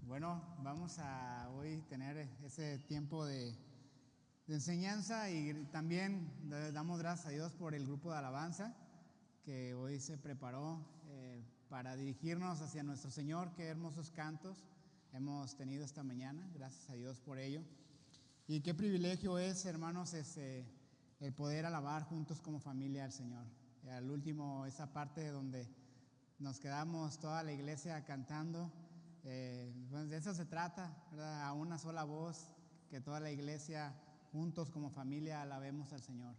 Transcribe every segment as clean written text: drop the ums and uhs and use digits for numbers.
Bueno, vamos a hoy tener ese tiempo de enseñanza y también le damos gracias a Dios por el grupo de alabanza que hoy se preparó para dirigirnos hacia nuestro Señor. Qué hermosos cantos hemos tenido esta mañana, gracias a Dios por ello. Y qué privilegio es, hermanos, el poder alabar juntos como familia al Señor. Y al último, esa parte donde nos quedamos toda la iglesia cantando. Pues de eso se trata, ¿verdad? A una sola voz, que toda la iglesia juntos como familia alabemos al Señor.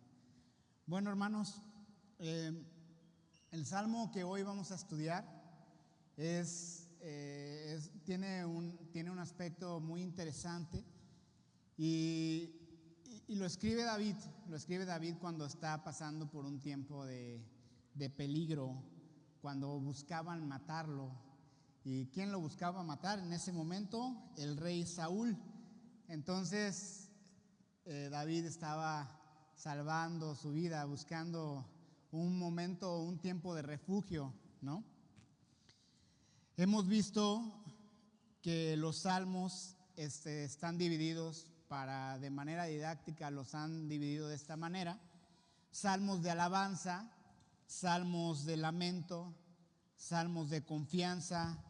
Bueno, hermanos, el salmo que hoy vamos a estudiar tiene un aspecto muy interesante y lo escribe David. Lo escribe David cuando está pasando por un tiempo de peligro, cuando buscaban matarlo. ¿Y quién lo buscaba matar en ese momento? El rey Saúl. Entonces David estaba salvando su vida, buscando un momento, un tiempo de refugio, ¿no? Hemos visto que los salmos están divididos de manera didáctica, los han dividido de esta manera: salmos de alabanza, salmos de lamento, salmos de confianza,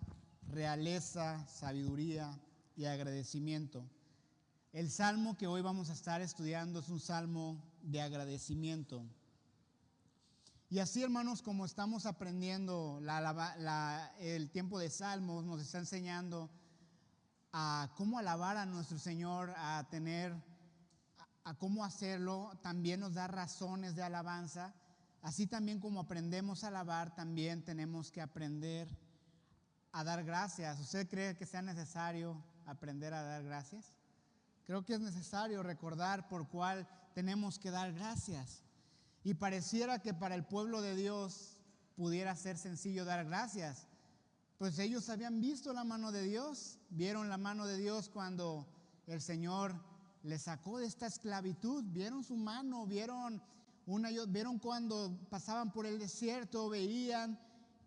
realeza, sabiduría y agradecimiento. El salmo que hoy vamos a estar estudiando es un salmo de agradecimiento. Y así, hermanos, como estamos aprendiendo el tiempo de salmos, nos está enseñando a cómo alabar a nuestro Señor, a cómo hacerlo. También nos da razones de alabanza. Así también como aprendemos a alabar, también tenemos que aprender a dar gracias. ¿Usted cree que sea necesario aprender a dar gracias? Creo que es necesario recordar por cuál tenemos que dar gracias. Y pareciera que para el pueblo de Dios pudiera ser sencillo dar gracias, pues ellos habían visto la mano de Dios, vieron la mano de Dios cuando el Señor les sacó de esta esclavitud, vieron su mano, vieron cuando pasaban por el desierto, veían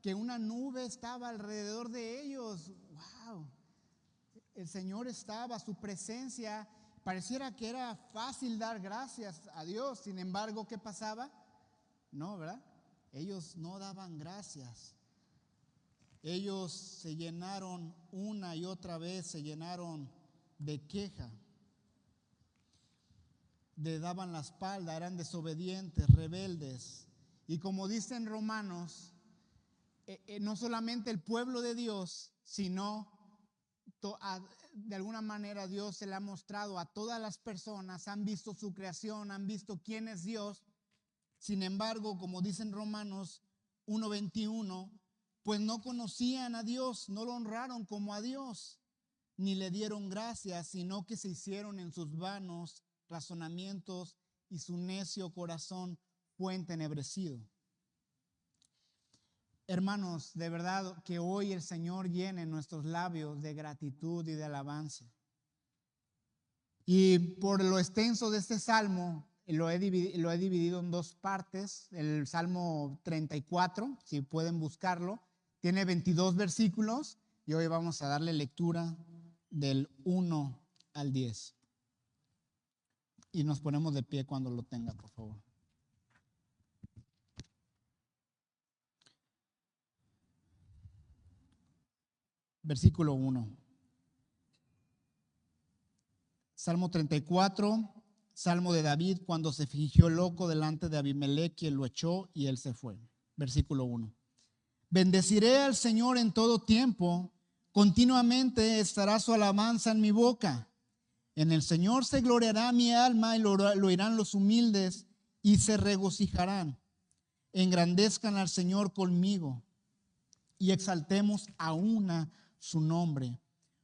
que una nube estaba alrededor de ellos. ¡Wow! El Señor estaba, su presencia, pareciera que era fácil dar gracias a Dios. Sin embargo, ¿qué pasaba? No, ¿verdad? Ellos no daban gracias. Ellos se llenaron una y otra vez, se llenaron de queja. Le daban la espalda, eran desobedientes, rebeldes. Y como dicen Romanos, no solamente el pueblo de Dios, sino de alguna manera Dios se le ha mostrado a todas las personas, han visto su creación, han visto quién es Dios. Sin embargo, como dicen Romanos 1:21, pues no conocían a Dios, no lo honraron como a Dios, ni le dieron gracias, sino que se hicieron en sus vanos razonamientos y su necio corazón fue entenebrecido. Hermanos, de verdad que hoy el Señor llene nuestros labios de gratitud y de alabanza. Y por lo extenso de este salmo, lo he dividido en dos partes. El Salmo 34, si pueden buscarlo, tiene 22 versículos y hoy vamos a darle lectura del 1 al 10. Y nos ponemos de pie cuando lo tenga, por favor. Versículo 1. Salmo 34, salmo de David cuando se fingió loco delante de Abimelech y él lo echó y él se fue. Versículo 1. Bendeciré al Señor en todo tiempo, continuamente estará su alabanza en mi boca. En el Señor se gloriará mi alma y lo oirán los humildes y se regocijarán. Engrandezcan al Señor conmigo y exaltemos a una su nombre.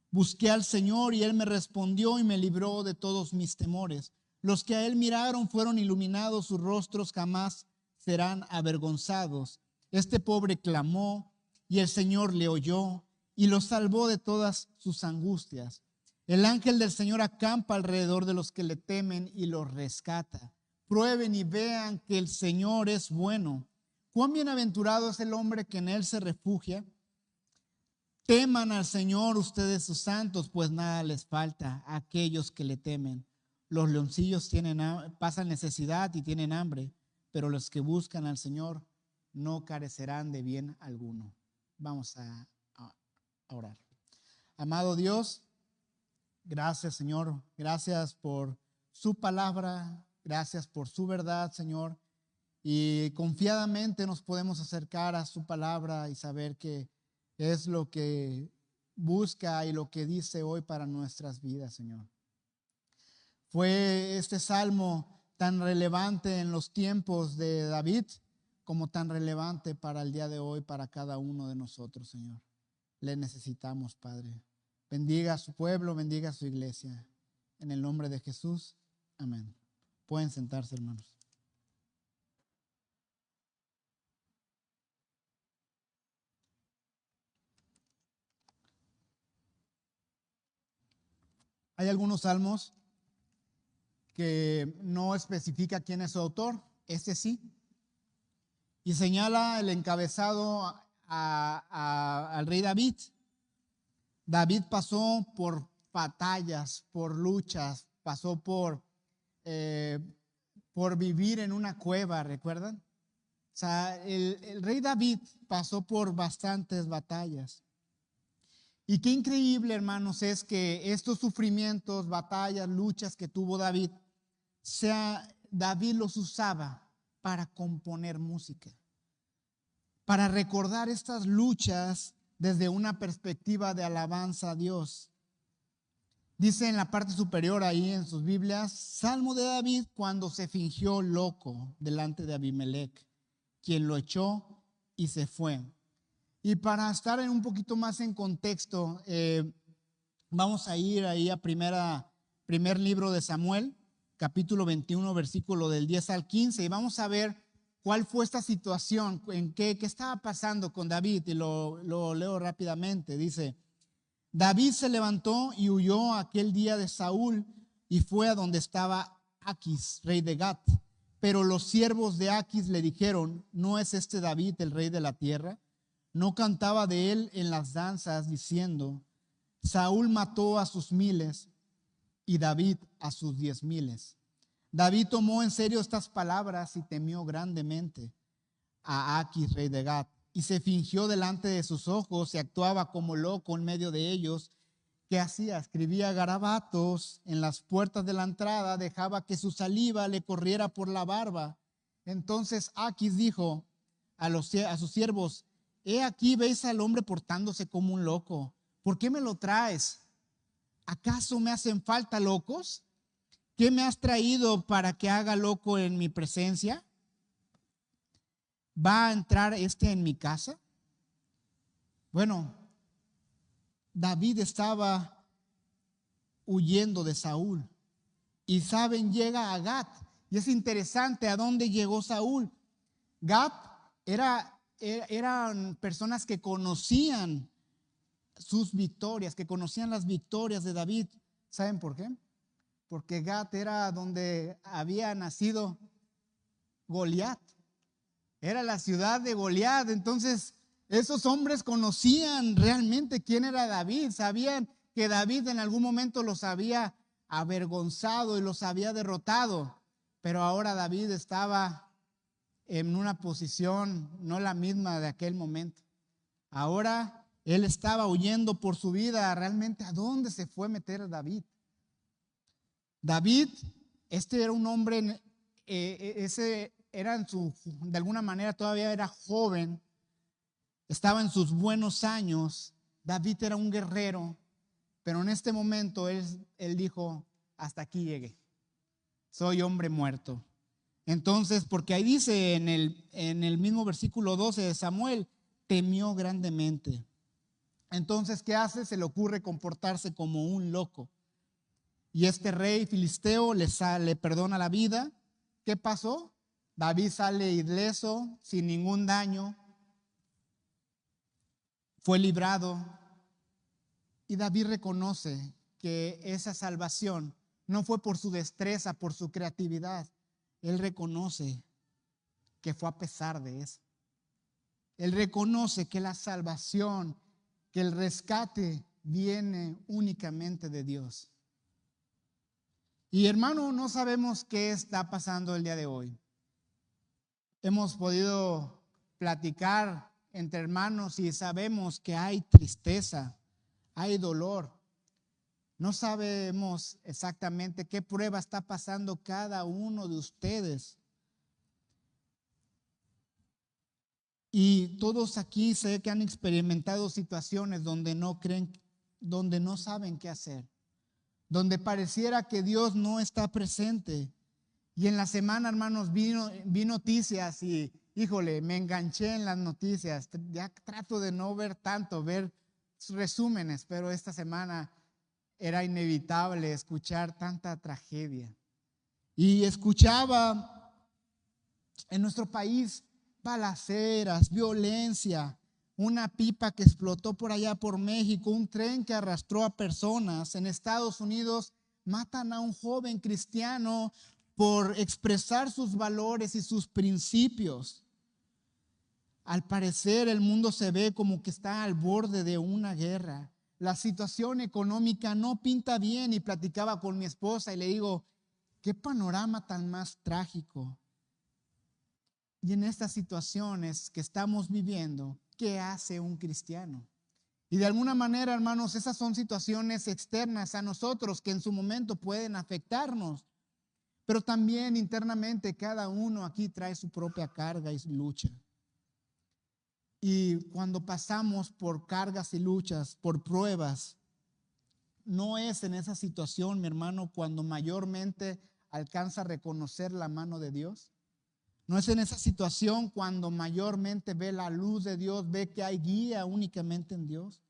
Busqué al Señor y Él me respondió y me libró de todos mis temores. Los que a Él miraron fueron iluminados, sus rostros jamás serán avergonzados. Este pobre clamó y el Señor le oyó y lo salvó de todas sus angustias. El ángel del Señor acampa alrededor de los que le temen y los rescata. Prueben y vean que el Señor es bueno. Cuán bienaventurado es el hombre que en Él se refugia. Teman al Señor ustedes sus santos, pues nada les falta a aquellos que le temen. Los leoncillos pasan necesidad y tienen hambre, pero los que buscan al Señor no carecerán de bien alguno. Vamos a orar. Amado Dios, gracias, Señor. Gracias por su palabra. Gracias por su verdad, Señor. Y confiadamente nos podemos acercar a su palabra y saber que es lo que busca y lo que dice hoy para nuestras vidas, Señor. Fue este salmo tan relevante en los tiempos de David como tan relevante para el día de hoy, para cada uno de nosotros, Señor. Le necesitamos, Padre. Bendiga a su pueblo, bendiga a su iglesia. En el nombre de Jesús, amén. Pueden sentarse, hermanos. Hay algunos salmos que no especifica quién es su autor, este sí, y señala el encabezado al rey David. David pasó por batallas, por luchas, pasó por vivir en una cueva, ¿recuerdan? O sea, el rey David pasó por bastantes batallas. Y qué increíble, hermanos, es que estos sufrimientos, batallas, luchas que tuvo David, David los usaba para componer música, para recordar estas luchas desde una perspectiva de alabanza a Dios. Dice en la parte superior ahí en sus Biblias, Salmo de David cuando se fingió loco delante de Abimelech, quien lo echó y se fue. Y para estar un poquito más en contexto, vamos a ir ahí a primer libro de Samuel, capítulo 21, versículo del 10 al 15, y vamos a ver cuál fue esta situación, qué estaba pasando con David, y lo leo rápidamente. Dice: David se levantó y huyó aquel día de Saúl y fue a donde estaba Aquis, rey de Gat. Pero los siervos de Aquis le dijeron: ¿no es este David el rey de la tierra? ¿No cantaba de él en las danzas diciendo: Saúl mató a sus 1000 y David a sus 10,000? David tomó en serio estas palabras y temió grandemente a Aquis, rey de Gat, y se fingió delante de sus ojos y actuaba como loco en medio de ellos. ¿Qué hacía? Escribía garabatos en las puertas de la entrada, dejaba que su saliva le corriera por la barba. Entonces Aquis dijo a sus siervos: he aquí veis al hombre portándose como un loco. ¿Por qué me lo traes? ¿Acaso me hacen falta locos? ¿Qué me has traído para que haga loco en mi presencia? ¿Va a entrar en mi casa? Bueno, David estaba huyendo de Saúl. Y saben, llega a Gat. Y es interesante a dónde llegó Saúl. Gat eran personas que conocían sus victorias, que conocían las victorias de David. ¿Saben por qué? Porque Gat era donde había nacido Goliat. Era la ciudad de Goliat. Entonces, esos hombres conocían realmente quién era David. Sabían que David en algún momento los había avergonzado y los había derrotado. Pero ahora David estaba en una posición no la misma de aquel momento. Ahora él estaba huyendo por su vida. Realmente, ¿a dónde se fue a meter David? David, era un hombre, de alguna manera todavía era joven, estaba en sus buenos años. David era un guerrero, pero en este momento él dijo: hasta aquí llegué, soy hombre muerto. Entonces, porque ahí dice en el mismo versículo 12 de Samuel, temió grandemente. Entonces, ¿qué hace? Se le ocurre comportarse como un loco. Y este rey filisteo le perdona la vida. ¿Qué pasó? David sale ileso, sin ningún daño. Fue librado. Y David reconoce que esa salvación no fue por su destreza, por su creatividad. Él reconoce que fue a pesar de eso. Él reconoce que la salvación que el rescate viene únicamente de Dios. Y hermano, no sabemos qué está pasando el día de hoy. Hemos podido platicar entre hermanos y sabemos que hay tristeza, hay dolor. No sabemos exactamente qué prueba está pasando cada uno de ustedes. Y todos aquí sé que han experimentado situaciones donde no creen, donde no saben qué hacer, donde pareciera que Dios no está presente. Y en la semana, hermanos, vi noticias y, híjole, me enganché en las noticias. Ya trato de no ver tanto, ver resúmenes, pero esta semana era inevitable escuchar tanta tragedia. Y escuchaba en nuestro país balaceras, violencia, una pipa que explotó por allá por México, un tren que arrastró a personas. En Estados Unidos matan a un joven cristiano por expresar sus valores y sus principios. Al parecer el mundo se ve como que está al borde de una guerra. La situación económica no pinta bien y platicaba con mi esposa y le digo, qué panorama tan más trágico. Y en estas situaciones que estamos viviendo, ¿qué hace un cristiano? Y de alguna manera, hermanos, esas son situaciones externas a nosotros que en su momento pueden afectarnos. Pero también internamente cada uno aquí trae su propia carga y lucha. Y cuando pasamos por cargas y luchas, por pruebas, no es en esa situación, mi hermano, cuando mayormente alcanza a reconocer la mano de Dios. No es en esa situación cuando mayormente ve la luz de Dios, ve que hay guía únicamente en Dios.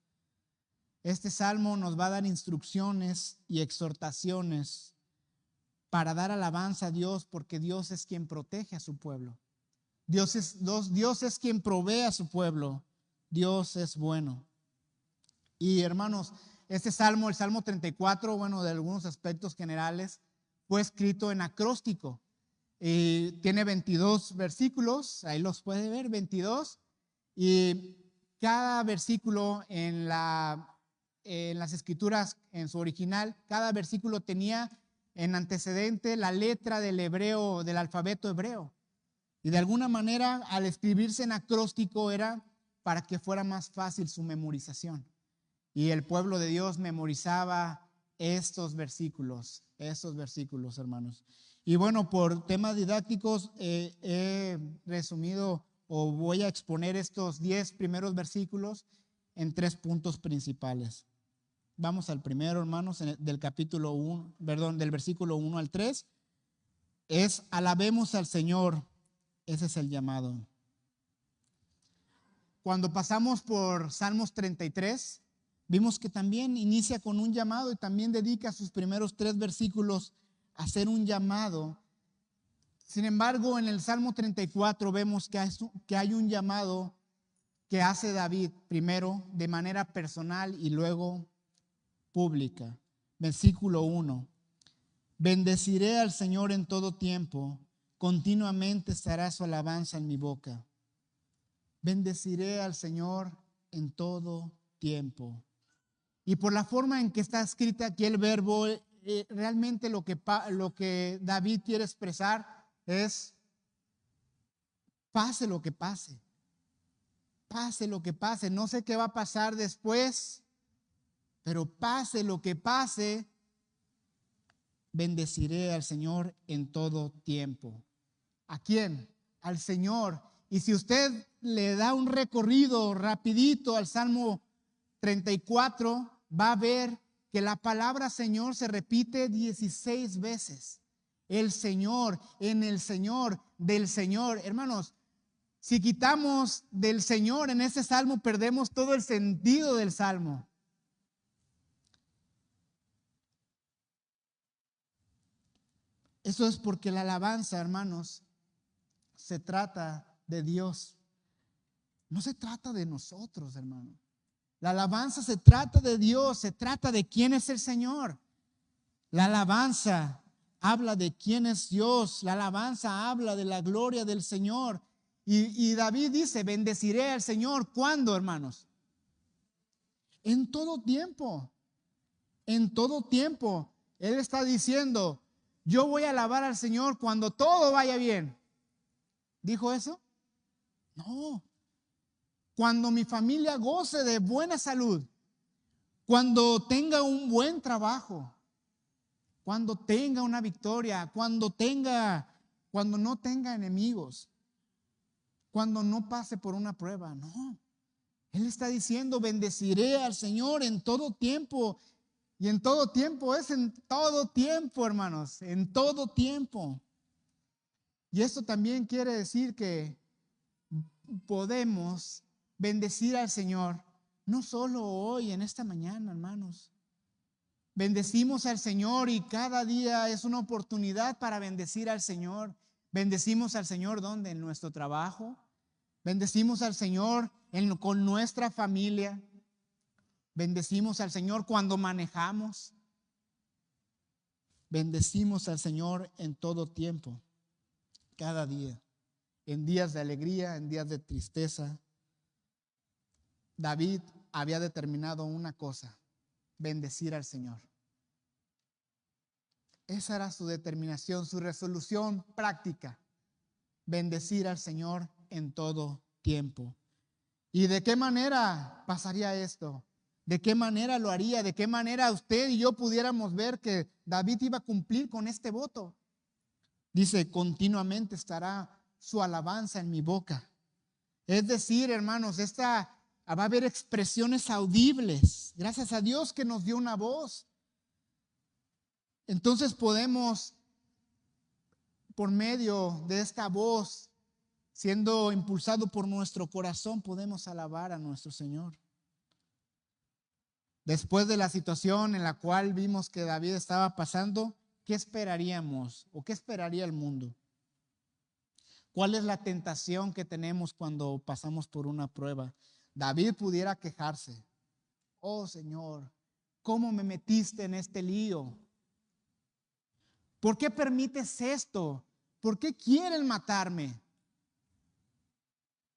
Este salmo nos va a dar instrucciones y exhortaciones para dar alabanza a Dios, porque Dios es quien protege a su pueblo. Dios es quien provee a su pueblo. Dios es bueno. Y hermanos, este salmo, el Salmo 34, bueno, de algunos aspectos generales, fue escrito en acróstico. Tiene 22 versículos, ahí los puede ver, 22. Y cada versículo en las escrituras, en su original, cada versículo tenía en antecedente la letra del hebreo, del alfabeto hebreo. Y de alguna manera, al escribirse en acróstico, era para que fuera más fácil su memorización. Y el pueblo de Dios memorizaba estos versículos, hermanos. Y bueno, por temas didácticos he resumido o voy a exponer estos 10 primeros versículos en 3 puntos principales. Vamos al primero, hermanos, del capítulo 1, del versículo 1 al 3. Es alabemos al Señor. Ese es el llamado. Cuando pasamos por Salmos 33, vimos que también inicia con un llamado y también dedica sus primeros 3 versículos a hacer un llamado. Sin embargo, en el Salmo 34 vemos que hay un llamado que hace David primero de manera personal y luego pública. Versículo 1. Bendeciré al Señor en todo tiempo, continuamente estará su alabanza en mi boca. Bendeciré al Señor en todo tiempo. Y por la forma en que está escrita aquí el verbo, realmente lo que David quiere expresar es: pase lo que pase. Pase lo que pase. No sé qué va a pasar después, pero pase lo que pase, bendeciré al Señor en todo tiempo. ¿A quién? Al Señor. Y si usted le da un recorrido rapidito al Salmo 34, va a ver que la palabra Señor se repite 16 veces. El Señor, en el Señor, del Señor. Hermanos, si quitamos del Señor en este salmo, perdemos todo el sentido del salmo. Eso es porque la alabanza, hermanos, se trata de Dios. No se trata de nosotros, hermano. La alabanza se trata de Dios, se trata de quién es el Señor. La alabanza habla de quién es Dios. La alabanza habla de la gloria del Señor. Y David dice, bendeciré al Señor. ¿Cuándo, hermanos? En todo tiempo. En todo tiempo. Él está diciendo, yo voy a alabar al Señor cuando todo vaya bien. ¿Dijo eso? No. Cuando mi familia goce de buena salud, cuando tenga un buen trabajo, cuando tenga una victoria, cuando no tenga enemigos, cuando no pase por una prueba. No. Él está diciendo, bendeciré al Señor en todo tiempo. Y en todo tiempo es en todo tiempo, hermanos, en todo tiempo. Y esto también quiere decir que podemos bendecir al Señor, no solo hoy, en esta mañana, hermanos. Bendecimos al Señor y cada día es una oportunidad para bendecir al Señor. Bendecimos al Señor, ¿dónde? En nuestro trabajo. Bendecimos al Señor con nuestra familia. Bendecimos al Señor cuando manejamos. Bendecimos al Señor en todo tiempo, cada día, en días de alegría, en días de tristeza. David había determinado una cosa: bendecir al Señor. Esa era su determinación, su resolución práctica: bendecir al Señor en todo tiempo. ¿Y de qué manera pasaría esto? ¿De qué manera lo haría? ¿De qué manera usted y yo pudiéramos ver que David iba a cumplir con este voto? Dice, continuamente estará su alabanza en mi boca. Es decir, hermanos, va a haber expresiones audibles. Gracias a Dios que nos dio una voz. Entonces podemos, por medio de esta voz, siendo impulsado por nuestro corazón, podemos alabar a nuestro Señor. Después de la situación en la cual vimos que David estaba pasando, ¿qué esperaríamos o qué esperaría el mundo? ¿Cuál es la tentación que tenemos cuando pasamos por una prueba? David pudiera quejarse: oh Señor, ¿cómo me metiste en este lío? ¿Por qué permites esto? ¿Por qué quieren matarme?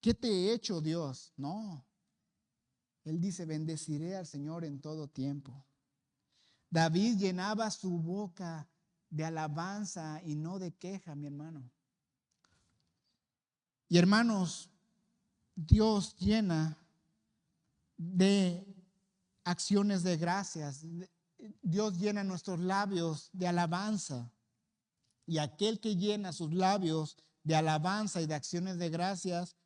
¿Qué te he hecho, Dios? No. Él dice, bendeciré al Señor en todo tiempo. David llenaba su boca de alabanza y no de queja, mi hermano. Y hermanos, Dios llena de acciones de gracias. Dios llena nuestros labios de alabanza. Y aquel que llena sus labios de alabanza y de acciones de gracias,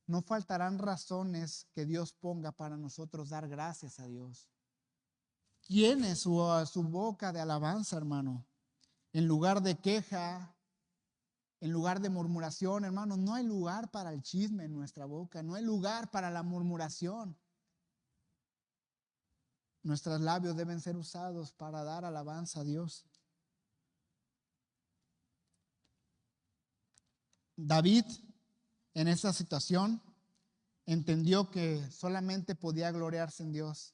no faltarán razones que Dios ponga para nosotros dar gracias a Dios. Llene su boca de alabanza, hermano. En lugar de queja, en lugar de murmuración, hermano, no hay lugar para el chisme en nuestra boca, no hay lugar para la murmuración. Nuestros labios deben ser usados para dar alabanza a Dios. David, en esa situación, entendió que solamente podía gloriarse en Dios.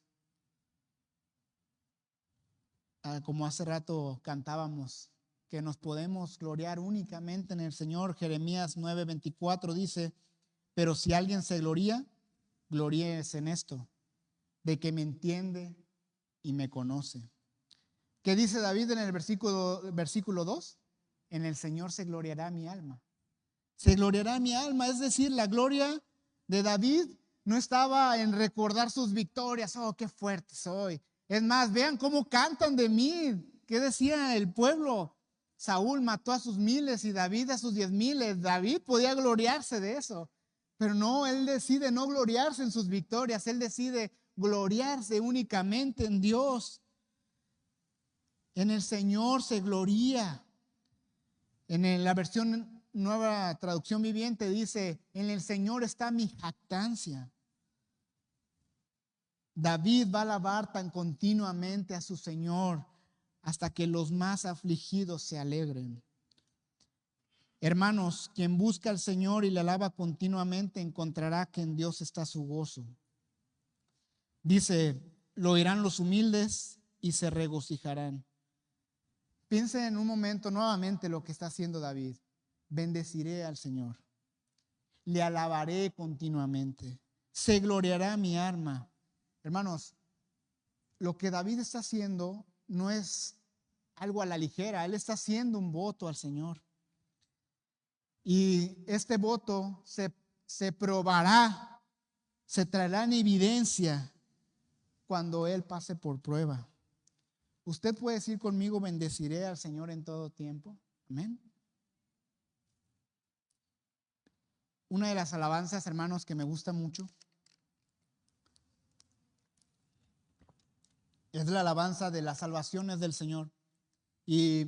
Como hace rato cantábamos, que nos podemos gloriar únicamente en el Señor. Jeremías 9:24 dice, pero si alguien se gloría, gloríese en esto, de que me entiende y me conoce. ¿Qué dice David en el versículo 2? En el Señor se gloriará mi alma. Se gloriará mi alma, es decir, la gloria de David no estaba en recordar sus victorias. Oh, qué fuerte soy. Es más, vean cómo cantan de mí. ¿Qué decía el pueblo? Saúl mató a sus miles y David a sus 10,000. David podía gloriarse de eso. Pero no, él decide no gloriarse en sus victorias. Él decide gloriarse únicamente en Dios. En el Señor se gloría. En la versión Nueva Traducción Viviente dice, en el Señor está mi jactancia. David va a alabar tan continuamente a su Señor hasta que los más afligidos se alegren. Hermanos, quien busca al Señor y le alaba continuamente encontrará que en Dios está su gozo. Dice, lo oirán los humildes y se regocijarán. Piensen en un momento nuevamente lo que está haciendo David. Bendeciré al Señor, le alabaré continuamente, se gloriará mi alma. Hermanos, lo que David está haciendo no es algo a la ligera. Él está haciendo un voto al Señor. Y este voto se probará, se traerá en evidencia cuando Él pase por prueba. Usted puede decir conmigo: bendeciré al Señor en todo tiempo. Amén. Una de las alabanzas, hermanos, que me gusta mucho es la alabanza de las salvaciones del Señor. Y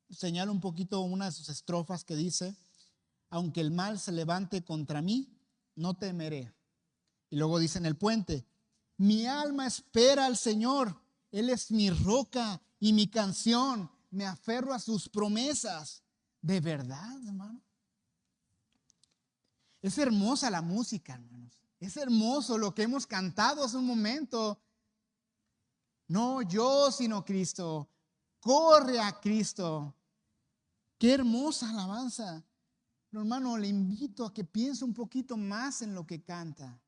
señalo un poquito una de sus estrofas que dice: aunque el mal se levante contra mí, no temeré. Y luego dice en el puente: mi alma espera al Señor, Él es mi roca y mi canción, me aferro a sus promesas. ¿De verdad, hermano? Es hermosa la música, hermanos. Es hermoso lo que hemos cantado hace un momento. No yo, sino Cristo. Corre a Cristo. Qué hermosa alabanza. Pero, hermano, le invito a que piense un poquito más en lo que canta.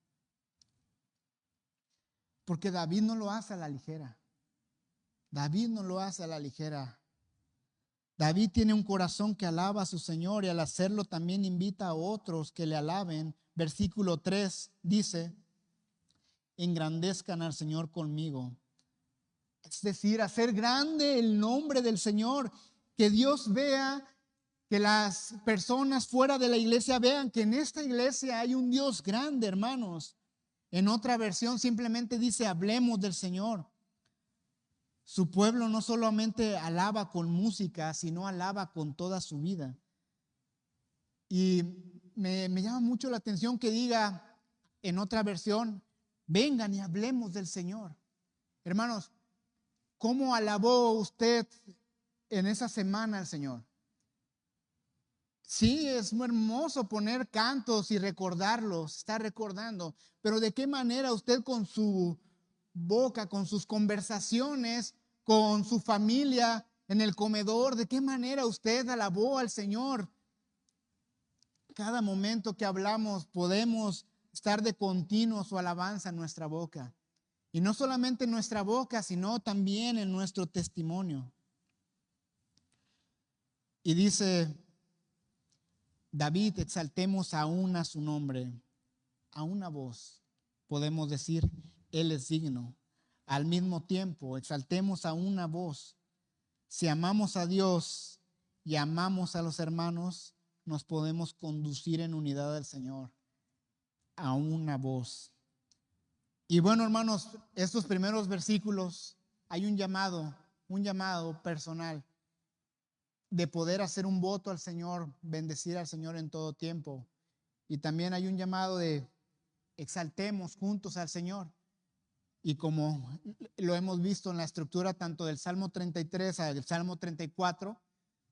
Porque David no lo hace a la ligera. David no lo hace a la ligera. David tiene un corazón que alaba a su Señor, y al hacerlo también invita a otros que le alaben. Versículo 3 dice: engrandezcan al Señor conmigo. Es decir, hacer grande el nombre del Señor. Que Dios vea, que las personas fuera de la iglesia vean que en esta iglesia hay un Dios grande, hermanos. En otra versión simplemente dice: hablemos del Señor. Su pueblo no solamente alaba con música, sino alaba con toda su vida. Y me llama mucho la atención que diga en otra versión: vengan y hablemos del Señor. Hermanos, ¿cómo alabó usted en esa semana al Señor? Sí, es muy hermoso poner cantos y recordarlos, estar recordando, pero ¿de qué manera usted con su boca, con sus conversaciones, con su familia en el comedor, de qué manera usted alabó al Señor? Cada momento que hablamos podemos estar de continuo su alabanza en nuestra boca. Y no solamente en nuestra boca, sino también en nuestro testimonio. Y dice David: exaltemos aún a su nombre, a una voz. Podemos decir: Él es digno. Al mismo tiempo, exaltemos a una voz. Si amamos a Dios y amamos a los hermanos, nos podemos conducir en unidad al Señor, a una voz. Y bueno, hermanos, estos primeros versículos hay un llamado personal de poder hacer un voto al Señor, bendecir al Señor en todo tiempo. Y también hay un llamado de exaltemos juntos al Señor. Y como lo hemos visto en la estructura tanto del Salmo 33 al Salmo 34,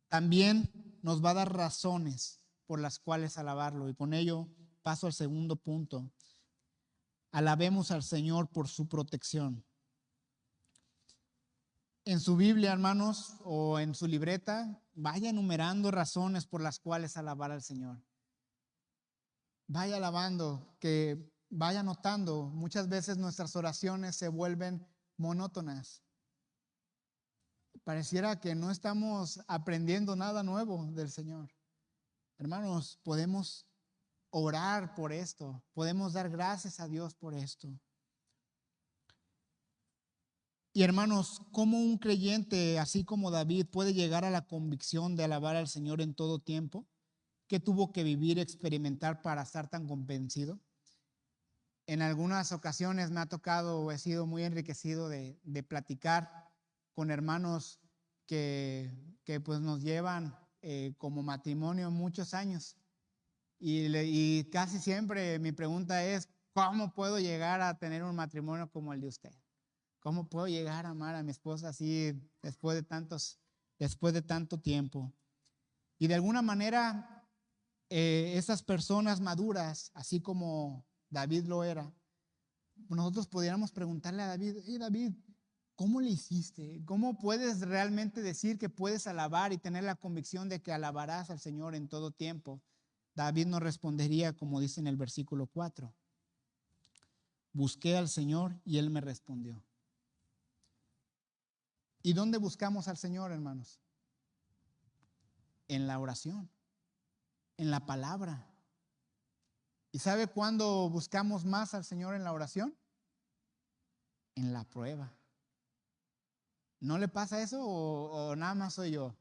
también nos va a dar razones por las cuales alabarlo. Y con ello paso al segundo punto. Alabemos al Señor por su protección. En su Biblia, hermanos, o en su libreta, vaya enumerando razones por las cuales alabar al Señor. Vaya alabando, que vaya notando. Muchas veces nuestras oraciones se vuelven monótonas. Pareciera que no estamos aprendiendo nada nuevo del Señor. Hermanos, podemos orar por esto. Podemos dar gracias a Dios por esto. Y hermanos, ¿cómo un creyente, así como David, puede llegar a la convicción de alabar al Señor en todo tiempo? ¿Qué tuvo que vivir, experimentar para estar tan convencido? En algunas ocasiones me ha tocado o he sido muy enriquecido de platicar con hermanos que pues nos llevan como matrimonio muchos años. Y casi siempre mi pregunta es: ¿cómo puedo llegar a tener un matrimonio como el de usted? ¿Cómo puedo llegar a amar a mi esposa así después de tanto tiempo? Y de alguna manera, esas personas maduras, así como David lo era, nosotros pudiéramos preguntarle a David: hey David, ¿cómo le hiciste? ¿Cómo puedes realmente decir que puedes alabar y tener la convicción de que alabarás al Señor en todo tiempo? David nos respondería como dice en el versículo 4. Busqué al Señor y Él me respondió. ¿Y dónde buscamos al Señor, hermanos? En la oración, en la palabra. ¿Y sabe cuándo buscamos más al Señor en la oración? En la prueba. ¿No le pasa eso o nada más soy yo?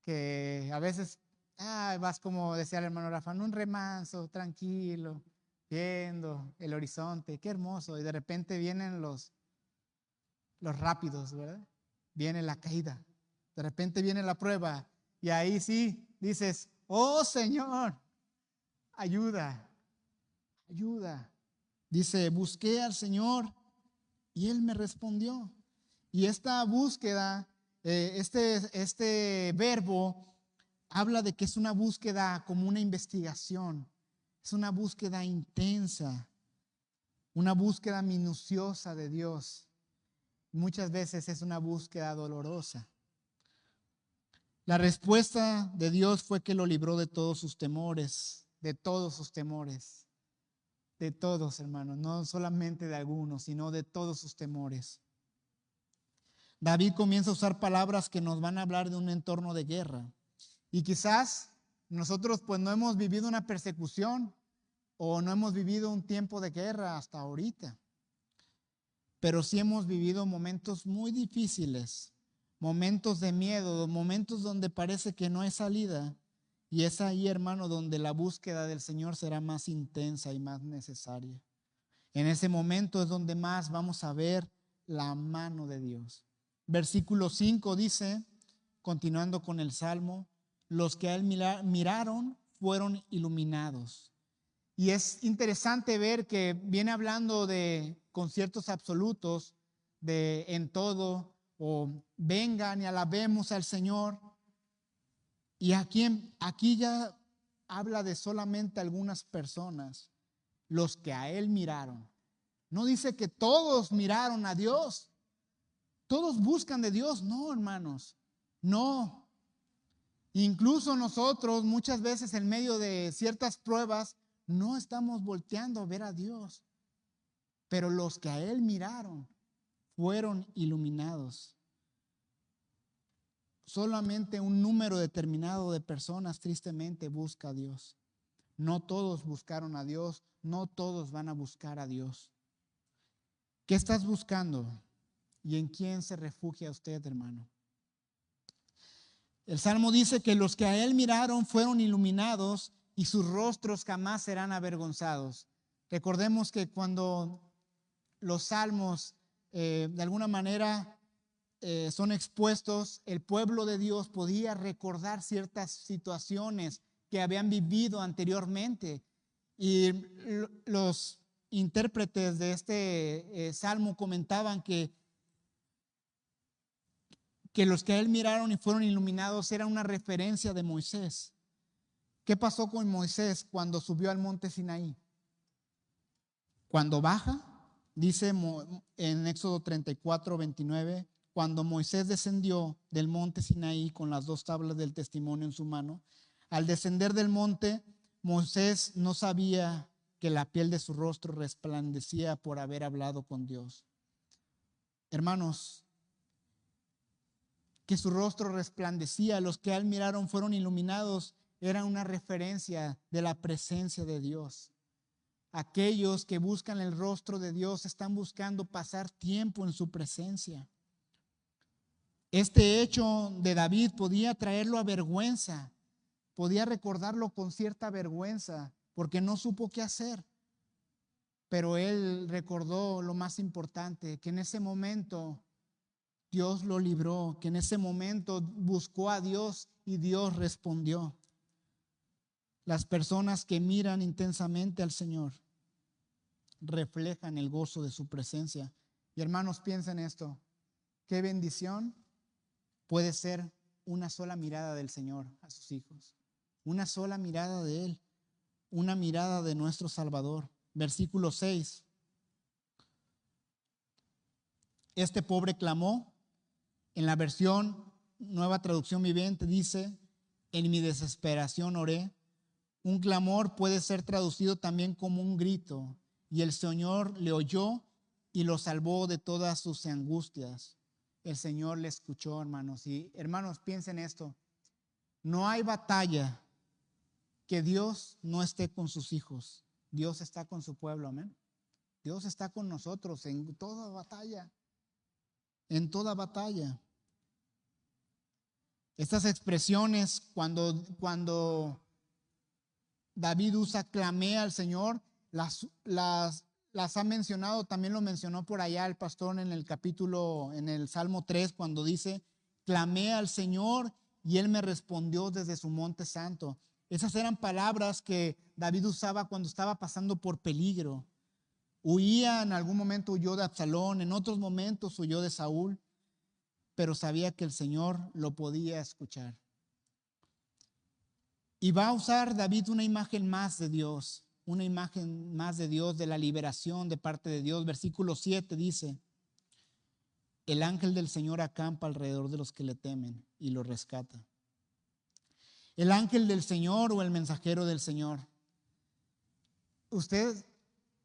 Que a veces vas, como decía el hermano Rafa, en un remanso, tranquilo, viendo el horizonte, qué hermoso, y de repente vienen los rápidos, ¿verdad? Viene la caída, de repente viene la prueba, y ahí sí dices, oh Señor, ayuda, ayuda. Dice, busqué al Señor y Él me respondió. Y esta búsqueda, este verbo habla de que es una búsqueda como una investigación, es una búsqueda intensa, una búsqueda minuciosa de Dios. Muchas veces es una búsqueda dolorosa. La respuesta de Dios fue que lo libró de todos sus temores, de todos sus temores, de todos, hermanos, no solamente de algunos, sino de todos sus temores. David comienza a usar palabras que nos van a hablar de un entorno de guerra. Y quizás nosotros pues no hemos vivido una persecución o no hemos vivido un tiempo de guerra hasta ahorita. Pero sí hemos vivido momentos muy difíciles, momentos de miedo, momentos donde parece que no hay salida. Y es ahí, hermano, donde la búsqueda del Señor será más intensa y más necesaria. En ese momento es donde más vamos a ver la mano de Dios. Versículo 5 dice, continuando con el Salmo, los que a Él miraron fueron iluminados. Y es interesante ver que viene hablando de conciertos absolutos, de en todo, o vengan y alabemos al Señor. Y aquí ya habla de solamente algunas personas, los que a Él miraron. No dice que todos miraron a Dios. Todos buscan de Dios. No, hermanos, no. Incluso nosotros muchas veces en medio de ciertas pruebas no estamos volteando a ver a Dios. Pero los que a Él miraron fueron iluminados. Solamente un número determinado de personas tristemente busca a Dios. No todos buscaron a Dios, no todos van a buscar a Dios. ¿Qué estás buscando? ¿Y en quién se refugia usted, hermano? El Salmo dice que los que a Él miraron fueron iluminados y sus rostros jamás serán avergonzados. Recordemos que cuando los salmos de alguna manera son expuestos, el pueblo de Dios podía recordar ciertas situaciones que habían vivido anteriormente. Y los intérpretes de este salmo comentaban que los que a Él miraron y fueron iluminados era una referencia de Moisés. ¿Qué pasó con Moisés cuando subió al monte Sinaí? Cuando baja, dice en Éxodo 34, 29, cuando Moisés descendió del monte Sinaí con las 2 tablas del testimonio en su mano, al descender del monte, Moisés no sabía que la piel de su rostro resplandecía por haber hablado con Dios. Hermanos, que su rostro resplandecía, los que a Él miraron fueron iluminados, era una referencia de la presencia de Dios. Aquellos que buscan el rostro de Dios están buscando pasar tiempo en su presencia. Este hecho de David podía traerlo a vergüenza, podía recordarlo con cierta vergüenza, porque no supo qué hacer. Pero él recordó lo más importante, que en ese momento Dios lo libró, que en ese momento buscó a Dios y Dios respondió. Las personas que miran intensamente al Señor reflejan el gozo de su presencia. Y hermanos, piensen esto, qué bendición puede ser una sola mirada del Señor a sus hijos, una sola mirada de Él, una mirada de nuestro Salvador. Versículo 6. Este pobre clamó. En la versión Nueva Traducción Viviente dice, en mi desesperación oré. Un clamor puede ser traducido también como un grito. y el Señor le oyó y lo salvó de todas sus angustias. El Señor le escuchó, hermanos. Y hermanos, piensen esto. No hay batalla que Dios no esté con sus hijos. Dios está con su pueblo, amén. Dios está con nosotros en toda batalla. En toda batalla. Estas expresiones, cuando David usa clamé al Señor, las ha mencionado, también lo mencionó por allá el pastor en el Salmo 3, cuando dice, clamé al Señor y Él me respondió desde su monte santo. Esas eran palabras que David usaba cuando estaba pasando por peligro. Huía, en algún momento huyó de Absalón, en otros momentos huyó de Saúl, pero sabía que el Señor lo podía escuchar. Y va a usar David una imagen más de Dios, una imagen más de Dios, de la liberación de parte de Dios. Versículo 7 dice, el ángel del Señor acampa alrededor de los que le temen y los rescata. El ángel del Señor o el mensajero del Señor. ¿Usted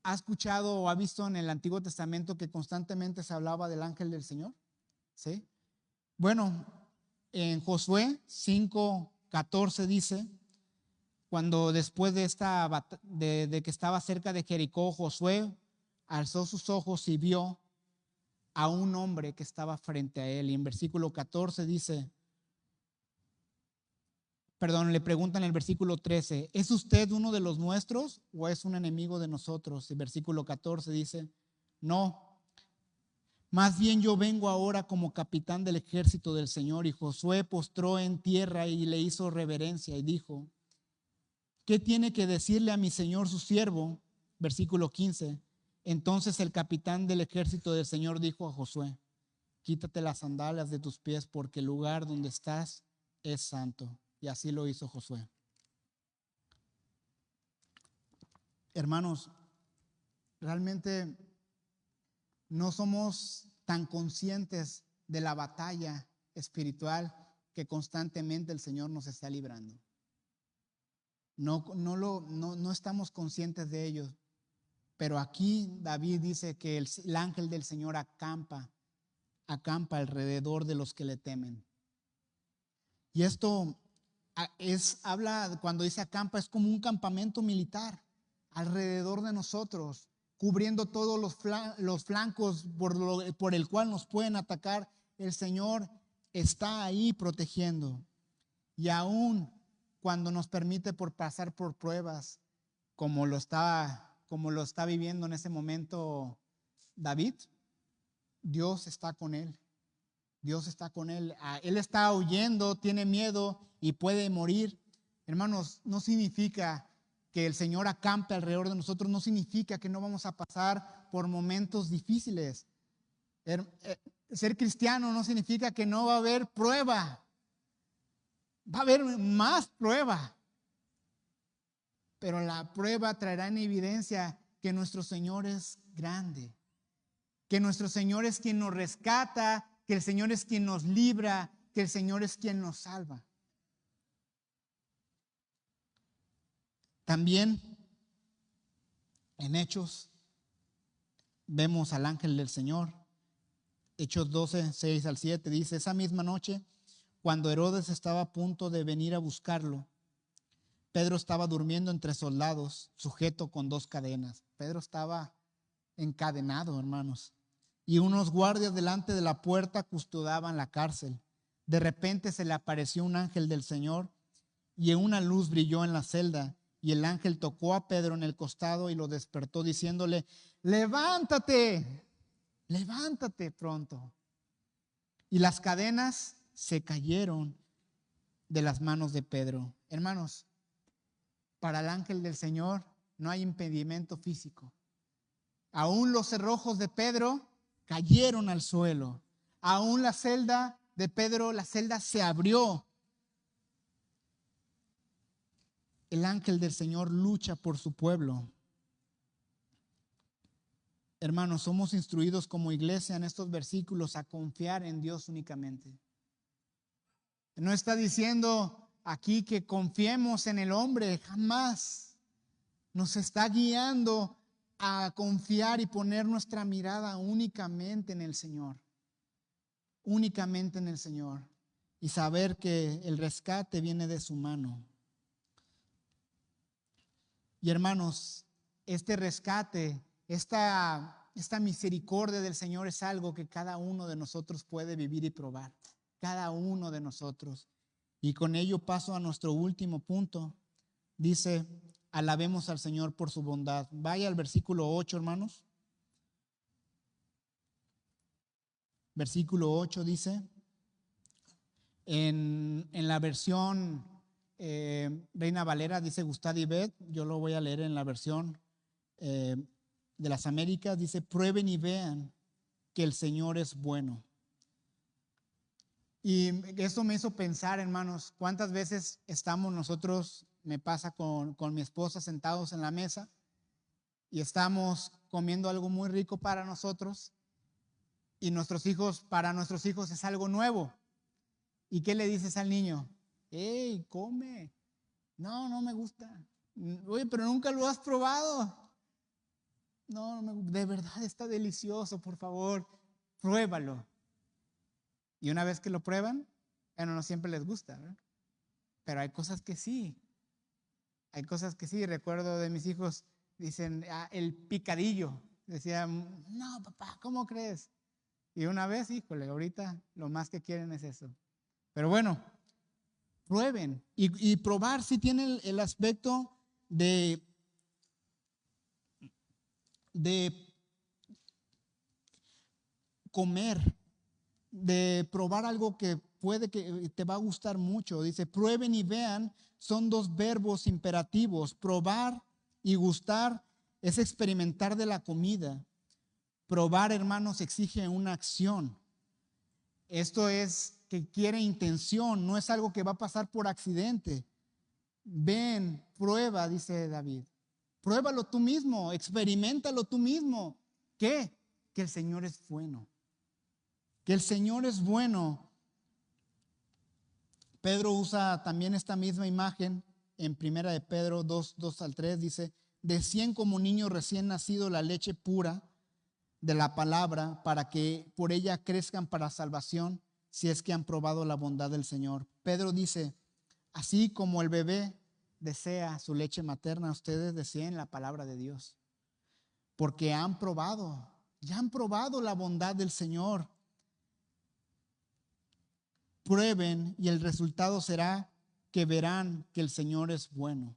ha escuchado o ha visto en el Antiguo Testamento que constantemente se hablaba del ángel del Señor? ¿Sí? Bueno, en Josué 5:14 dice, cuando después de que estaba cerca de Jericó, Josué alzó sus ojos y vio a un hombre que estaba frente a él. Y en versículo 14 dice, le preguntan en el versículo 13, ¿es usted uno de los nuestros o es un enemigo de nosotros? Y versículo 14 dice, no, más bien yo vengo ahora como capitán del ejército del Señor. Y Josué postró en tierra y le hizo reverencia y dijo, ¿qué tiene que decirle a mi señor su siervo? Versículo 15. Entonces el capitán del ejército del Señor dijo a Josué, quítate las sandalias de tus pies porque el lugar donde estás es santo. Y así lo hizo Josué. Hermanos, realmente no somos tan conscientes de la batalla espiritual que constantemente el Señor nos está librando. No estamos conscientes de ello. Pero aquí David dice que el ángel del Señor acampa alrededor de los que le temen. Y esto cuando dice acampa, es como un campamento militar alrededor de nosotros, cubriendo todos los flancos por el cual nos pueden atacar. El Señor está ahí protegiendo. Y aún cuando nos permite pasar por pruebas, como lo está viviendo en ese momento David, Dios está con él. Dios está con él. Él está huyendo, tiene miedo y puede morir. Hermanos, no significa que el Señor acampe alrededor de nosotros, no significa que no vamos a pasar por momentos difíciles. Ser cristiano no significa que no va a haber prueba. Va a haber más prueba. Pero la prueba traerá en evidencia que nuestro Señor es grande, que nuestro Señor es quien nos rescata, que el Señor es quien nos libra, que el Señor es quien nos salva. También en Hechos vemos al ángel del Señor. Hechos 12, 6 al 7 dice, esa misma noche, cuando Herodes estaba a punto de venir a buscarlo, Pedro estaba durmiendo entre soldados, sujeto con 2 cadenas. Pedro estaba encadenado, hermanos. Y unos guardias delante de la puerta custodiaban la cárcel. De repente se le apareció un ángel del Señor y una luz brilló en la celda. Y el ángel tocó a Pedro en el costado y lo despertó diciéndole, levántate, levántate pronto. Y las cadenas se cayeron de las manos de Pedro. Hermanos, para el ángel del Señor no hay impedimento físico. Aún los cerrojos de Pedro cayeron al suelo. Aún la celda de Pedro, la celda se abrió. El ángel del Señor lucha por su pueblo. Hermanos, somos instruidos como iglesia en estos versículos a confiar en Dios únicamente. No está diciendo aquí que confiemos en el hombre, jamás. Nos está guiando a confiar y poner nuestra mirada únicamente en el Señor. Únicamente en el Señor. Y saber que el rescate viene de su mano. Y hermanos, este rescate, esta misericordia del Señor es algo que cada uno de nosotros puede vivir y probar. Cada uno de nosotros. Y con ello paso a nuestro último punto. Dice, alabemos al Señor por su bondad. Vaya al versículo 8, hermanos. Versículo 8 dice, en la versión Reina Valera dice Gustad y ved. Yo lo voy a leer en la versión de las Américas. Dice, prueben y vean que el Señor es bueno. Y eso me hizo pensar, hermanos, cuántas veces estamos nosotros, me pasa con mi esposa, sentados en la mesa y estamos comiendo algo muy rico para nosotros y para nuestros hijos es algo nuevo. ¿Y qué le dices al niño? ¡Ey, come! No me gusta. Oye, pero nunca lo has probado. No, de verdad está delicioso, por favor, pruébalo. Y una vez que lo prueban, bueno, no siempre les gusta, ¿verdad? Pero hay cosas que sí. Hay cosas que sí. Recuerdo de mis hijos, dicen, el picadillo. Decían, no, papá, ¿cómo crees? Y una vez, híjole, ahorita lo más que quieren es eso. Pero bueno, prueben. Y probar sí tiene el aspecto de comer, de probar algo que puede que te va a gustar mucho. Dice, prueben y vean, son dos verbos imperativos. Probar y gustar es experimentar de la comida. Probar, hermanos, exige una acción. Esto es que quiere intención, no es algo que va a pasar por accidente. Ven, prueba, dice David. Pruébalo tú mismo, experiméntalo tú mismo. ¿Qué? Que el Señor es bueno. Que el Señor es bueno. Pedro usa también esta misma imagen en 1 de Pedro 2:2-3. Dice, decían como niños recién nacidos la leche pura de la palabra para que por ella crezcan para salvación si es que han probado la bondad del Señor. Pedro dice, así como el bebé desea su leche materna, ustedes deseen la palabra de Dios. Porque ya han probado la bondad del Señor. Prueben y el resultado será que verán que el Señor es bueno.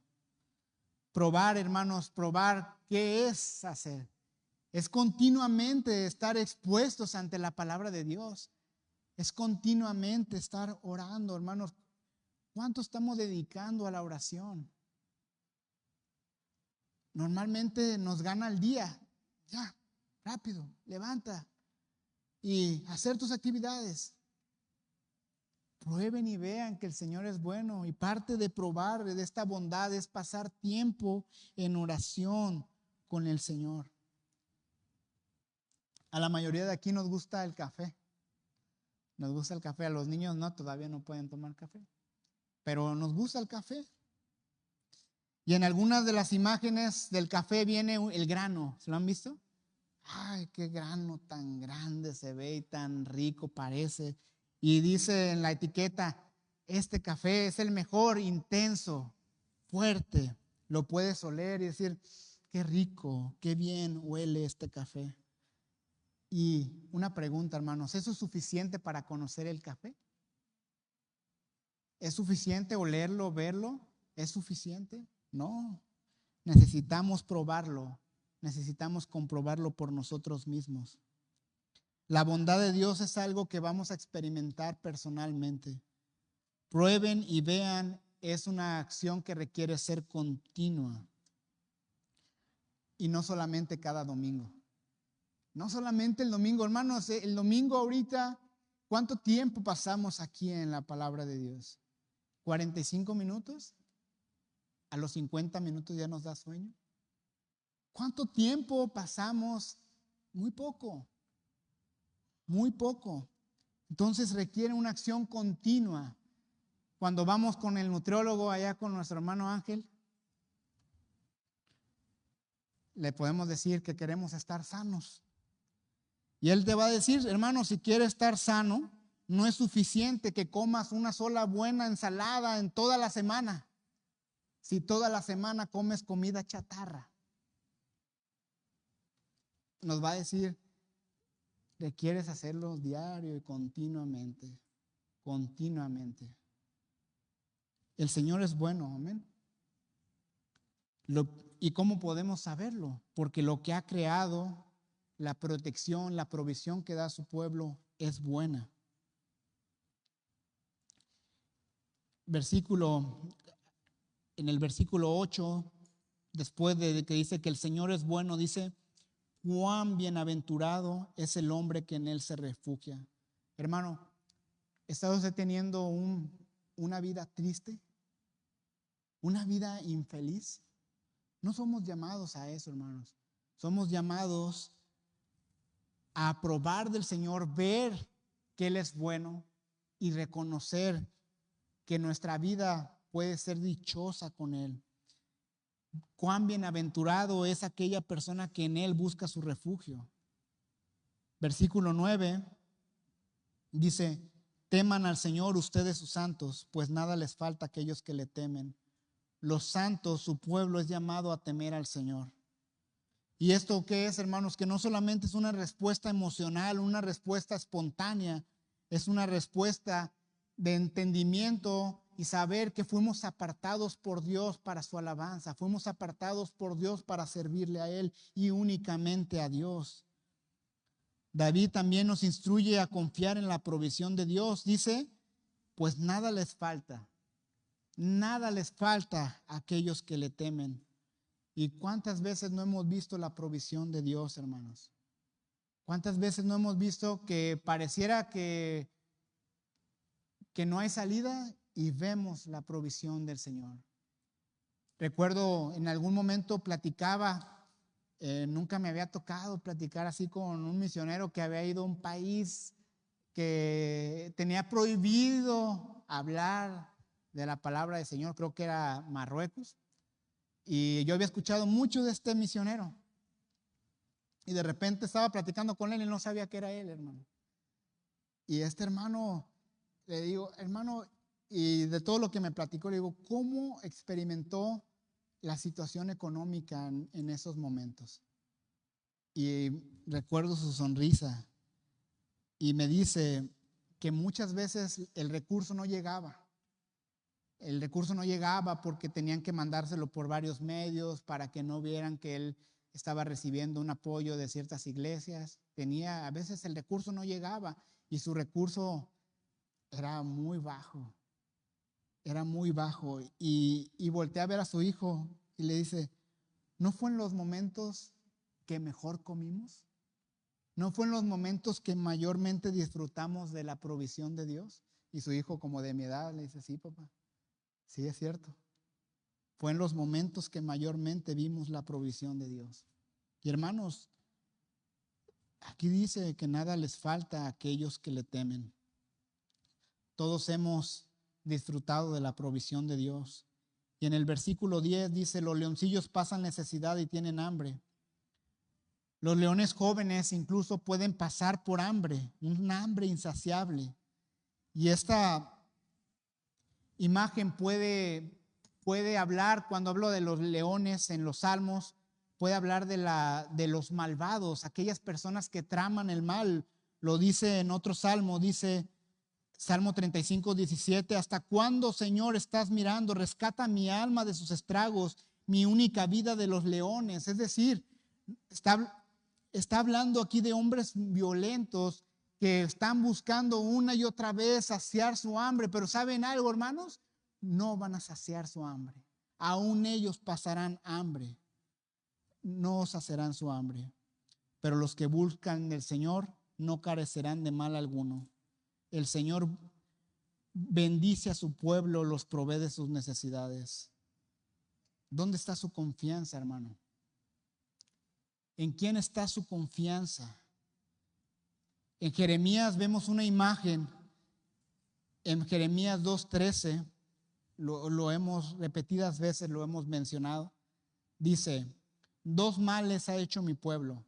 Probar, hermanos, probar, ¿qué es hacer? Es continuamente estar expuestos ante la palabra de Dios. Es continuamente estar orando, hermanos. ¿Cuánto estamos dedicando a la oración? Normalmente nos gana el día. Ya, rápido, levanta y hacer tus actividades. Prueben y vean que el Señor es bueno. Y parte de probar de esta bondad es pasar tiempo en oración con el Señor. A la mayoría de aquí nos gusta el café. Nos gusta el café. A los niños no, todavía no pueden tomar café. Pero nos gusta el café. Y en algunas de las imágenes del café viene el grano. ¿Se lo han visto? Ay, qué grano tan grande se ve y tan rico parece. Y dice en la etiqueta, este café es el mejor, intenso, fuerte. Lo puedes oler y decir, qué rico, qué bien huele este café. Y una pregunta, hermanos, ¿eso es suficiente para conocer el café? ¿Es suficiente olerlo, verlo? ¿Es suficiente? No, necesitamos probarlo, necesitamos comprobarlo por nosotros mismos. La bondad de Dios es algo que vamos a experimentar personalmente. Prueben y vean, es una acción que requiere ser continua. Y no solamente cada domingo. No solamente el domingo, hermanos, el domingo ahorita, ¿cuánto tiempo pasamos aquí en la palabra de Dios? ¿45 minutos? ¿A los 50 minutos ya nos da sueño? ¿Cuánto tiempo pasamos? Muy poco. Muy poco. Entonces requiere una acción continua. Cuando vamos con el nutriólogo allá con nuestro hermano Ángel, le podemos decir que queremos estar sanos. Y Él te va a decir, hermano, si quieres estar sano, no es suficiente que comas una sola buena ensalada en toda la semana. Si toda la semana comes comida chatarra, nos va a decir, requieres hacerlo diario y continuamente. Continuamente. El Señor es bueno, amén. ¿Y cómo podemos saberlo? Porque lo que ha creado, la protección, la provisión que da a su pueblo es buena. En el versículo 8, después de que dice que el Señor es bueno, dice, cuán bienaventurado es el hombre que en Él se refugia. Hermano, ¿está usted teniendo una vida triste? ¿Una vida infeliz? No somos llamados a eso, hermanos. Somos llamados a probar del Señor, ver que Él es bueno y reconocer que nuestra vida puede ser dichosa con Él. Cuán bienaventurado es aquella persona que en Él busca su refugio. Versículo 9 dice, teman al Señor ustedes sus santos, pues nada les falta a aquellos que le temen. Los santos, su pueblo, es llamado a temer al Señor. ¿Y esto qué es, hermanos? Que no solamente es una respuesta emocional, una respuesta espontánea, es una respuesta de entendimiento y saber que fuimos apartados por Dios para su alabanza, fuimos apartados por Dios para servirle a Él y únicamente a Dios. David también nos instruye a confiar en la provisión de Dios. Dice, pues nada les falta a aquellos que le temen. ¿Y cuántas veces no hemos visto la provisión de Dios, hermanos? ¿Cuántas veces no hemos visto que pareciera que no hay salida y vemos la provisión del Señor? Recuerdo en algún momento platicaba, nunca me había tocado platicar así con un misionero que había ido a un país que tenía prohibido hablar de la palabra del Señor, creo que era Marruecos. Y yo había escuchado mucho de este misionero. Y de repente estaba platicando con él y no sabía que era él, hermano. Y este hermano, le digo, hermano, y de todo lo que me platicó, le digo, ¿cómo experimentó la situación económica en esos momentos? Y recuerdo su sonrisa. Y me dice que muchas veces el recurso no llegaba. El recurso no llegaba porque tenían que mandárselo por varios medios para que no vieran que él estaba recibiendo un apoyo de ciertas iglesias. A veces el recurso no llegaba y su recurso era muy bajo. Era muy bajo. Y voltea a ver a su hijo y le dice, ¿no fue en los momentos que mejor comimos? ¿No fue en los momentos que mayormente disfrutamos de la provisión de Dios? Y su hijo, como de mi edad, le dice, sí, papá. Sí, es cierto. Fue en los momentos que mayormente vimos la provisión de Dios. Y hermanos, aquí dice que nada les falta a aquellos que le temen. Todos hemos disfrutado de la provisión de Dios. Y en el versículo 10 dice, los leoncillos pasan necesidad y tienen hambre. Los leones jóvenes incluso pueden pasar por hambre, un hambre insaciable. Y esta imagen puede hablar, cuando hablo de los leones en los salmos, puede hablar de los malvados, aquellas personas que traman el mal. Lo dice en otro salmo, dice Salmo 35, 17, ¿hasta cuándo, Señor, estás mirando? Rescata mi alma de sus estragos, mi única vida de los leones. Es decir, está hablando aquí de hombres violentos que están buscando una y otra vez saciar su hambre, pero ¿saben algo, hermanos? No van a saciar su hambre. Aún ellos pasarán hambre. No saciarán su hambre. Pero los que buscan el Señor no carecerán de mal alguno. El Señor bendice a su pueblo, los provee de sus necesidades. ¿Dónde está su confianza, hermano? ¿En quién está su confianza? En Jeremías vemos una imagen. En Jeremías 2:13, lo hemos repetidas veces, lo hemos mencionado. Dice, 2 males ha hecho mi pueblo.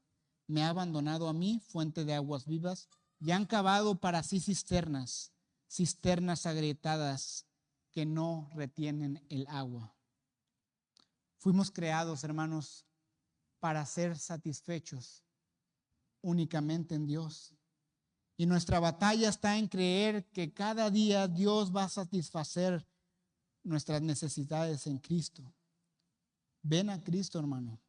Me ha abandonado a mí, fuente de aguas vivas, y han cavado para sí cisternas, cisternas agrietadas que no retienen el agua. Fuimos creados, hermanos, para ser satisfechos únicamente en Dios. Y nuestra batalla está en creer que cada día Dios va a satisfacer nuestras necesidades en Cristo. Ven a Cristo, hermano.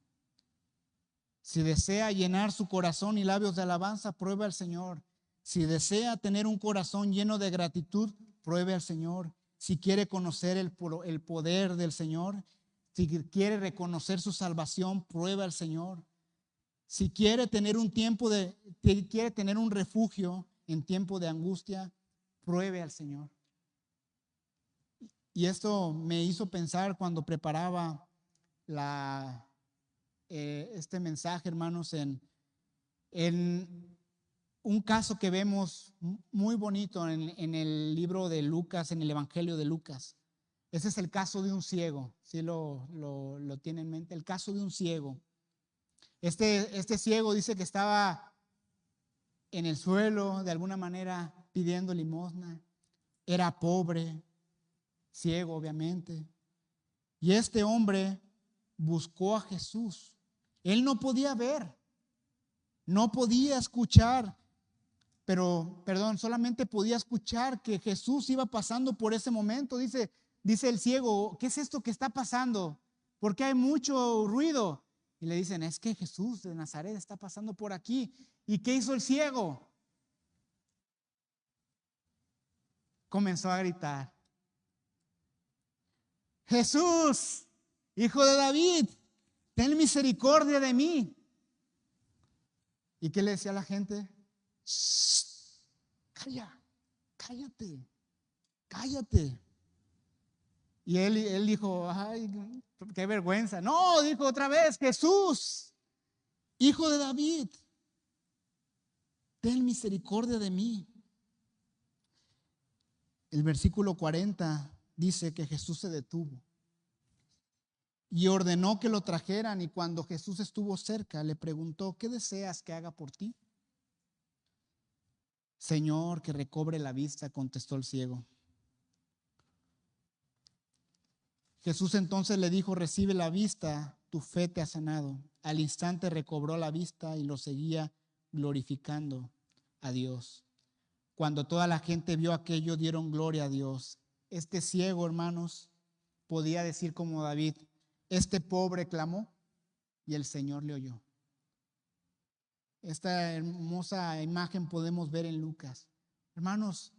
Si desea llenar su corazón y labios de alabanza, pruebe al Señor. Si desea tener un corazón lleno de gratitud, pruebe al Señor. Si quiere conocer el poder del Señor, si quiere reconocer su salvación, pruebe al Señor. Si quiere tener quiere tener un refugio en tiempo de angustia, pruebe al Señor. Y esto me hizo pensar cuando preparaba este mensaje, hermanos, en un caso que vemos muy bonito en el libro de Lucas, en el Evangelio de Lucas. Ese es el caso de un ciego, ¿sí lo tiene en mente? El caso de un ciego. Este ciego dice que estaba en el suelo, de alguna manera, pidiendo limosna. Era pobre, ciego, obviamente. Y este hombre buscó a Jesús. Él no podía ver, no podía escuchar, solamente podía escuchar que Jesús iba pasando por ese momento. Dice el ciego, ¿qué es esto que está pasando? ¿Por qué hay mucho ruido? Y le dicen, es que Jesús de Nazaret está pasando por aquí. ¿Y qué hizo el ciego? Comenzó a gritar, Jesús, Hijo de David, ten misericordia de mí. ¿Y qué le decía a la gente? Cállate. Y él dijo, ay, qué vergüenza. No, dijo otra vez, Jesús, Hijo de David, ten misericordia de mí. El versículo 40 dice que Jesús se detuvo y ordenó que lo trajeran, y cuando Jesús estuvo cerca, le preguntó, ¿qué deseas que haga por ti? Señor, que recobre la vista, contestó el ciego. Jesús entonces le dijo, recibe la vista, tu fe te ha sanado. Al instante recobró la vista y lo seguía glorificando a Dios. Cuando toda la gente vio aquello, dieron gloria a Dios. Este ciego, hermanos, podía decir como David, este pobre clamó y el Señor le oyó. Esta hermosa imagen podemos ver en Lucas. Hermanos,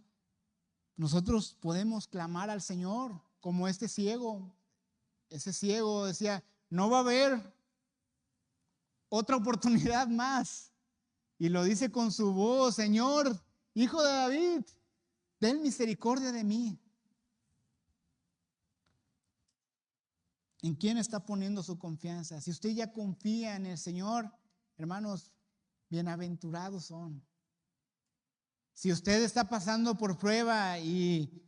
nosotros podemos clamar al Señor como este ciego. Ese ciego decía, no va a haber otra oportunidad más. Y lo dice con su voz, Señor, Hijo de David, ten misericordia de mí. ¿En quién está poniendo su confianza? Si usted ya confía en el Señor, hermanos, bienaventurados son. Si usted está pasando por prueba y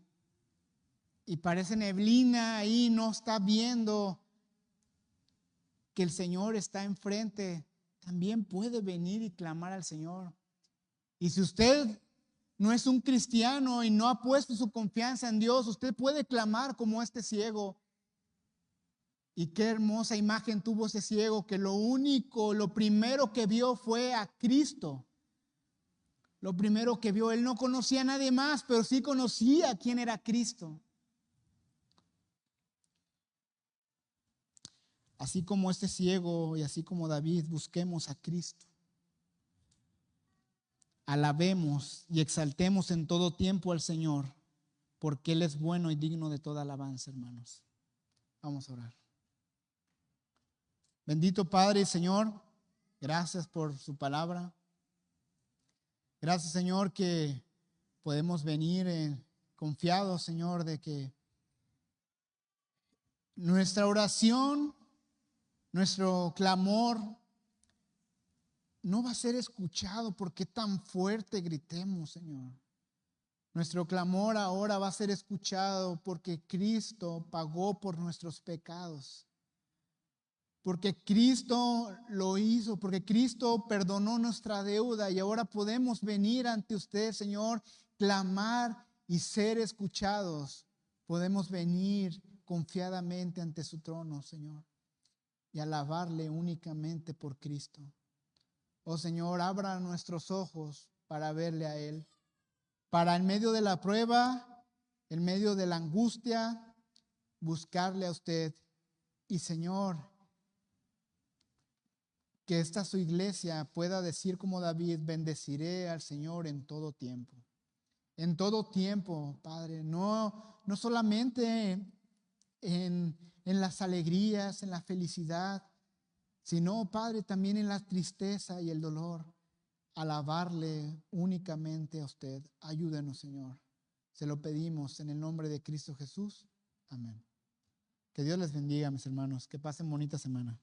parece neblina y no está viendo que el Señor está enfrente, también puede venir y clamar al Señor. Y si usted no es un cristiano y no ha puesto su confianza en Dios, usted puede clamar como este ciego. Y qué hermosa imagen tuvo ese ciego, que lo primero que vio fue a Cristo. Lo primero que vio, él no conocía a nadie más, pero sí conocía quién era Cristo. Así como este ciego y así como David, busquemos a Cristo. Alabemos y exaltemos en todo tiempo al Señor, porque Él es bueno y digno de toda alabanza, hermanos. Vamos a orar. Bendito Padre y Señor, gracias por su palabra. Gracias, Señor, que podemos venir confiados, Señor, de que nuestra oración, nuestro clamor no va a ser escuchado porque tan fuerte gritemos, Señor. Nuestro clamor ahora va a ser escuchado porque Cristo pagó por nuestros pecados. porque Cristo lo hizo, porque Cristo perdonó nuestra deuda y ahora podemos venir ante usted, Señor, clamar y ser escuchados. Podemos venir confiadamente ante su trono, Señor, y alabarle únicamente por Cristo. Oh Señor, abra nuestros ojos para verle a Él, para en medio de la prueba, en medio de la angustia, buscarle a usted. Y Señor, que esta su iglesia pueda decir como David: bendeciré al Señor en todo tiempo. En todo tiempo, Padre, no solamente en las alegrías, en la felicidad, sino, Padre, también en la tristeza y el dolor. Alabarle únicamente a usted. Ayúdenos, Señor. Se lo pedimos en el nombre de Cristo Jesús. Amén. Que Dios les bendiga, mis hermanos. Que pasen bonita semana.